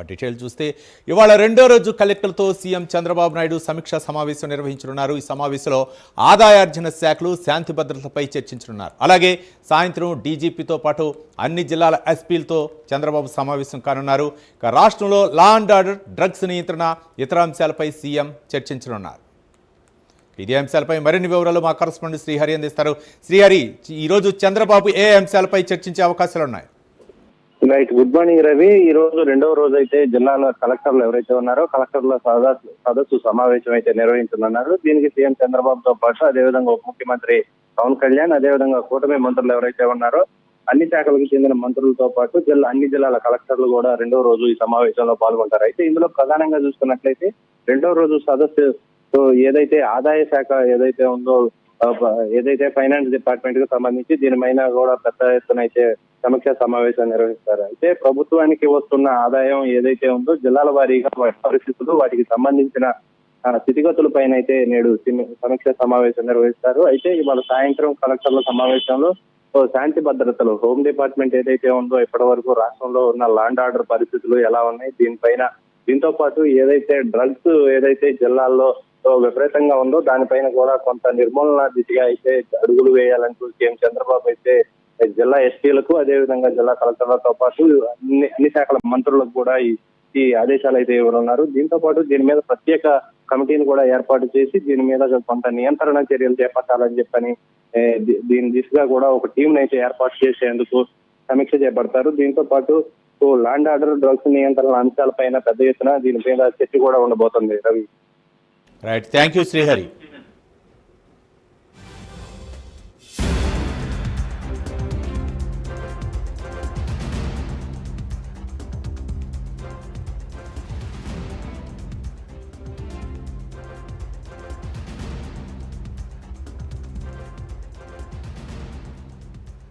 Detail చూస్తే ఇవాళ రెండో రోజు కలెక్టర్లతో సీఎం చంద్రబాబు నాయుడు సమీక్షా సమావేశం నిర్వహించనున్నారు. ఈ సమావేశంలో ఆదాయార్జన శాఖలు, శాంతి భద్రతలపై చర్చించనున్నారు. అలాగే సాయంత్రం డీజీపీతో పాటు అన్ని జిల్లాల ఎస్పీలతో చంద్రబాబు సమావేశం కానున్నారు. ఇక రాష్ట్రంలో లా అండ్ ఆర్డర్, డ్రగ్స్ నియంత్రణ, ఇతర అంశాలపై సీఎం చర్చించనున్నారు. ఇదే అంశాలపై మరిన్ని వివరాలు మా కరెస్పాండెంట్ శ్రీహరి అందిస్తారు. శ్రీహరి, ఈరోజు చంద్రబాబు ఏ అంశాలపై చర్చించే అవకాశాలు ఉన్నాయి? Right, good morning Ravi. ఈ రోజు రెండవ రోజు అయితే జిల్లాలో కలెక్టర్లు ఎవరైతే ఉన్నారో కలెక్టర్ల సదస్సు సమావేశం అయితే నిర్వహించనున్నారు. దీనికి సీఎం చంద్రబాబుతో పాటు అదేవిధంగా ఉప ముఖ్యమంత్రి పవన్ కళ్యాణ్, అదేవిధంగా కూటమి మంత్రులు ఎవరైతే ఉన్నారో అన్ని శాఖలకు చెందిన మంత్రులతో పాటు అన్ని జిల్లాల కలెక్టర్లు కూడా రెండవ రోజు ఈ సమావేశంలో పాల్గొంటారు. అయితే ఇందులో ప్రధానంగా చూసుకున్నట్లయితే రెండవ రోజు సదస్సు ఏదైతే ఆదాయ శాఖ ఏదైతే ఉందో, ఏదైతే ఫైనాన్స్ డిపార్ట్మెంట్ కు సంబంధించి దీనిపైన కూడా పెద్ద ఎత్తున అయితే సమీక్షా సమావేశం నిర్వహిస్తారు. అయితే ప్రభుత్వానికి వస్తున్న ఆదాయం ఏదైతే ఉందో జిల్లాల వారీగా పరిస్థితులు, వాటికి సంబంధించిన స్థితిగతుల పైన అయితే నేడు సమీక్షా సమావేశం నిర్వహిస్తారు. అయితే ఇవాళ సాయంత్రం కలెక్టర్ల సమావేశంలో శాంతి భద్రతలు, హోమ్ డిపార్ట్మెంట్ ఏదైతే ఉందో ఇప్పటి వరకు రాష్ట్రంలో ఉన్న లా అండ్ ఆర్డర్ పరిస్థితులు ఎలా ఉన్నాయి, దీంతో పాటు ఏదైతే డ్రగ్స్ ఏదైతే జిల్లాల్లో విపరీతంగా ఉందో దానిపైన కూడా కొంత నిర్మూలన దిశగా అయితే అడుగులు వేయాలంటూ సీఎం చంద్రబాబు అయితే జిల్లా ఎస్పీలకు, అదేవిధంగా జిల్లా కలెక్టర్లతో పాటు అన్ని శాఖల మంత్రులకు కూడా ఈ ఆదేశాలు అయితే ఇవ్వనున్నారు. దీంతో పాటు దీని మీద ప్రత్యేక కమిటీని కూడా ఏర్పాటు చేసి దీని మీద కొంత నియంత్రణ చర్యలు చేపట్టాలని చెప్పని దీని దిశగా కూడా ఒక టీం అయితే ఏర్పాటు చేసేందుకు సమీక్ష చేపడతారు. దీంతో పాటు ల్యాండ్ ఆర్డర్, డ్రగ్స్ నియంత్రణ అంశాలపైన పెద్ద ఎత్తున దీని మీద చర్చ కూడా ఉండబోతుంది. Ravi, right, thank you Srihari.